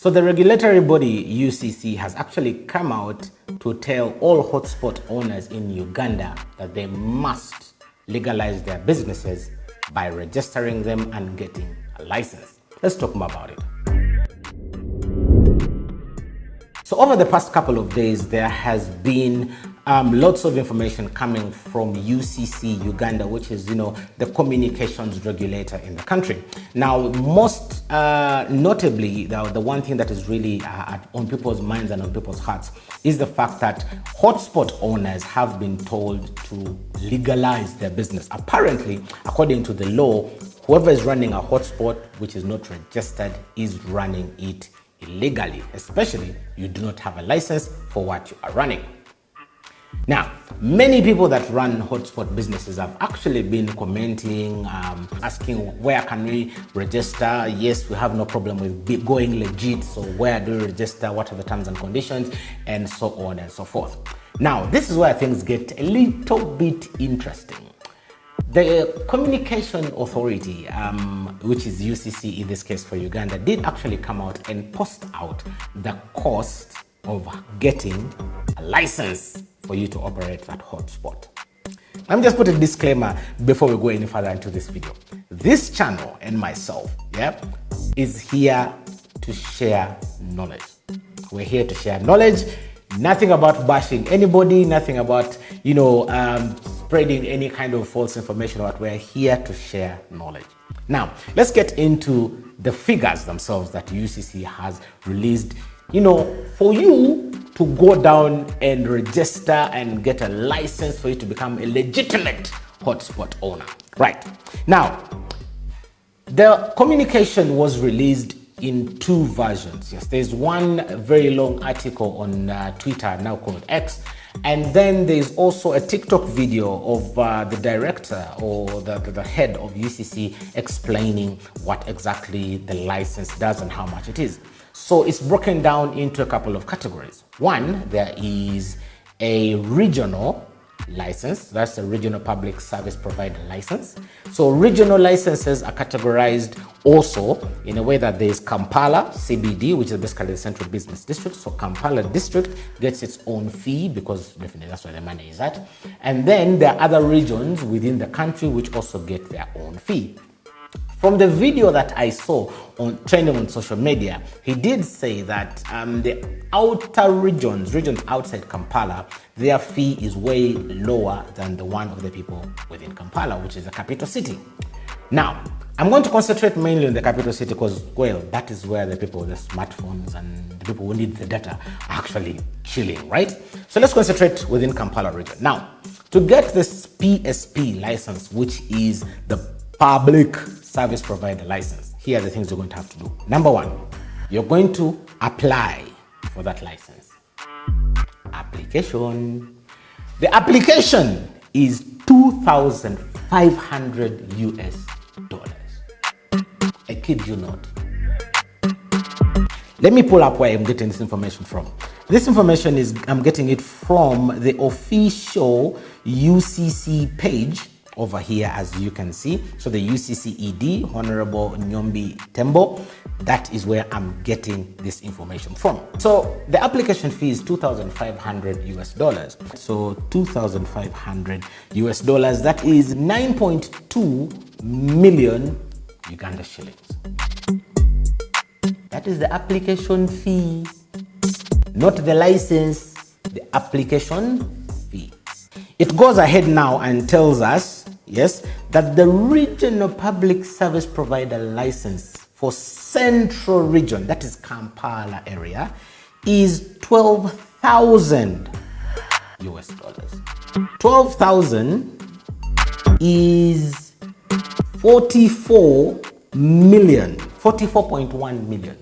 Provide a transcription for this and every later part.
So the regulatory body UCC has actually come out to tell all hotspot owners in Uganda that they must legalize their businesses by registering them and getting a license. Let's talk more about it. So over the past couple of days, there has been lots of information coming from UCC Uganda, which is, the communications regulator in the country. Now, most notably, the one thing that is really on people's minds and on people's hearts is the fact that hotspot owners have been told to legalize their business. Apparently, according to the law, whoever is running a hotspot which is not registered is running it illegally, especially you do not have a license for what you are running. Now, many people that run hotspot businesses have actually been commenting, asking where can we register? Yes, we have no problem with going legit, so where do we register? What are the terms and conditions? And so on and so forth. Now, this is where things get a little bit interesting. The Communication Authority, which is UCC in this case for Uganda, did actually come out and post out the cost of getting a license for you to operate that hotspot. Let me just put a disclaimer before we go any further into this video. This channel and myself, is here to share knowledge. We're here to share knowledge. Nothing about bashing anybody, nothing about, spreading any kind of false information. But we're here to share knowledge. Now, let's get into the figures themselves that UCC has released. For you to go down and register and get a license for you to become a legitimate hotspot owner. Right. Now, the communication was released in two versions. Yes, there's one very long article on Twitter, now called X, and then there's also a TikTok video of the director or the head of UCC explaining what exactly the license does and how much it is. So it's broken down into a couple of categories. One, there is a regional license. That's a regional public service provider license. So regional licenses are categorized also in a way that there's Kampala CBD, which is basically the central business district. So Kampala district gets its own fee because definitely that's where the money is at. And then there are other regions within the country which also get their own fee. From the video that I saw trending on social media, he did say that the outer regions outside Kampala, their fee is way lower than the one of the people within Kampala, which is the capital city. Now, I'm going to concentrate mainly on the capital city because, well, that is where the people with the smartphones and the people who need the data are actually chilling, right? So let's concentrate within Kampala region. Now, to get this PSP license, which is the Public Service Provider license, here are the things you're going to have to do. Number one, you're going to apply for that license. Application. The application is $2,500 US. I kid you not. Let me pull up where I'm getting this information from. This information I'm getting it from the official UCC page over here, as you can see. So the UCC ED, Honorable Nyombi Tembo, that is where I'm getting this information from. So the application fee is $2,500 US. So $2,500 US, that is 9.2 million Uganda shillings. That is the application fee, not the license, the application fee. It goes ahead now and tells us, yes, that the regional public service provider license for central region, that is Kampala area, is $12,000 US. 12,000 is 44.1 million.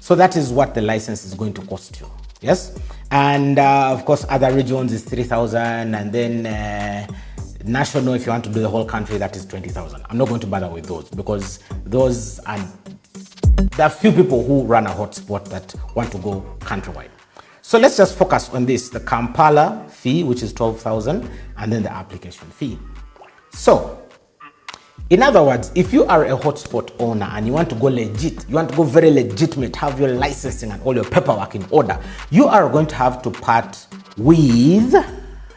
So that is what the license is going to cost you. Yes. And of course, other regions is 3,000, and then national, if you want to do the whole country, that is 20,000. I'm not going to bother with those because those are, there are few people who run a hotspot that want to go countrywide. So let's just focus on this, the Kampala fee, which is 12,000, and then the application fee. So In other words, if you are a hotspot owner and you want to go legit, you want to go very legitimate, have your licensing and all your paperwork in order, you are going to have to part with,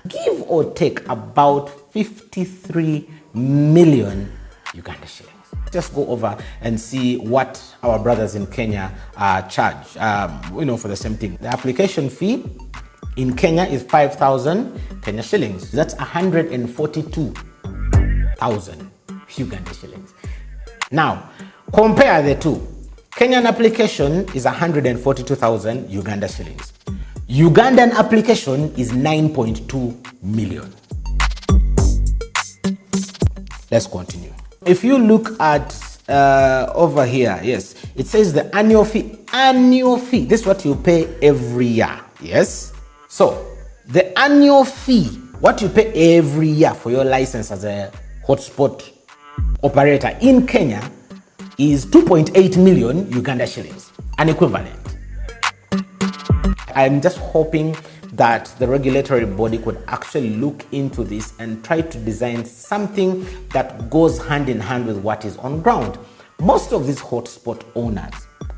give or take, about 53 million Uganda shillings. Just go over and see what our brothers in Kenya charge, for the same thing. The application fee in Kenya is 5,000 Kenya shillings. That's 142,000 Uganda shillings. Now, compare the two. Kenyan application is 142,000 Uganda shillings. Ugandan application is 9.2 million. Let's continue. If you look at over here, yes, it says the annual fee. Annual fee. This is what you pay every year. Yes. So the annual fee, what you pay every year for your license as a hotspot operator in Kenya, is 2.8 million Uganda shillings, an equivalent. I'm just hoping that the regulatory body could actually look into this and try to design something that goes hand in hand with what is on ground. Most of these hotspot owners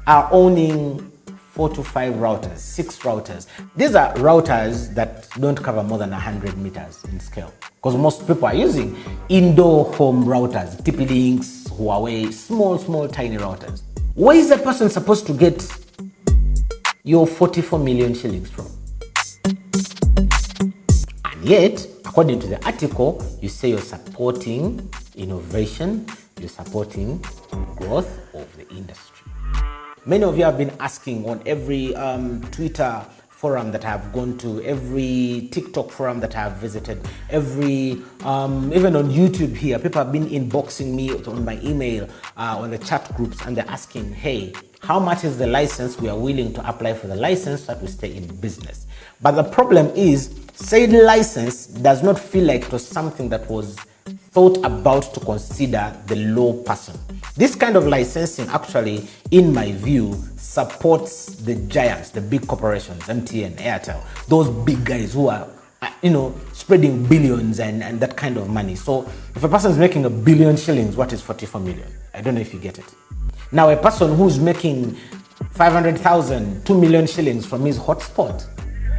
are owning 4 to 5 routers, 6 routers. These are routers that don't cover more than 100 meters in scale, because most people are using indoor home routers, TP-Links, Huawei, small, tiny routers. Where is a person supposed to get your 44 million shillings from? And yet, according to the article, you say you're supporting innovation, you're supporting growth of the industry. Many of you have been asking on every Twitter forum that I've gone to, every TikTok forum that I've visited, every even on YouTube here, people have been inboxing me on my email, on the chat groups, and they're asking, hey, how much is the license? We are willing to apply for the license so that we stay in business. But the problem is, said license does not feel like it was something that was thought about to consider the low person. This kind of licensing actually, in my view, supports the giants, the big corporations, MTN, Airtel, those big guys who are, spreading billions and that kind of money. So if a person is making $1 billion shillings, what is 44 million? I don't know if you get it. Now, a person who's making 500,000, 2 million shillings from his hotspot,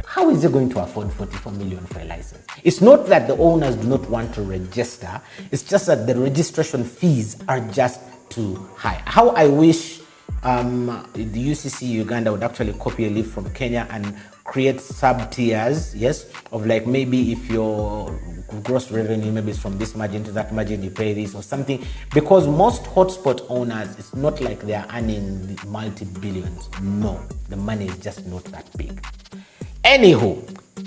how is he going to afford 44 million for a license? It's not that the owners do not want to register. It's just that the registration fees are just too high. How I wish the UCC Uganda would actually copy a leaf from Kenya and create sub-tiers, yes, of like maybe if your gross revenue maybe is from this margin to that margin, you pay this or something. Because most hotspot owners, it's not like they are earning multi-billions. No, the money is just not that big. Anywho,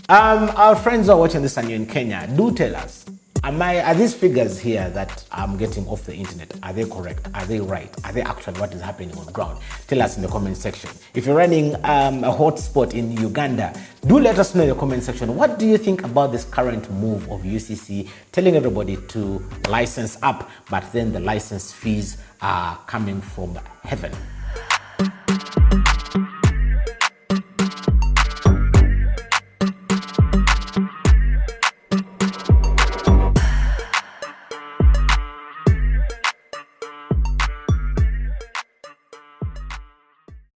our friends who are watching this and you're in Kenya, do tell us, are these figures here that I'm getting off the internet, are they correct? Are they right? Are they actually what is happening on ground? Tell us in the comment section. If you're running a hotspot in Uganda, do let us know in the comment section. What do you think about this current move of UCC telling everybody to license up, but then the license fees are coming from heaven?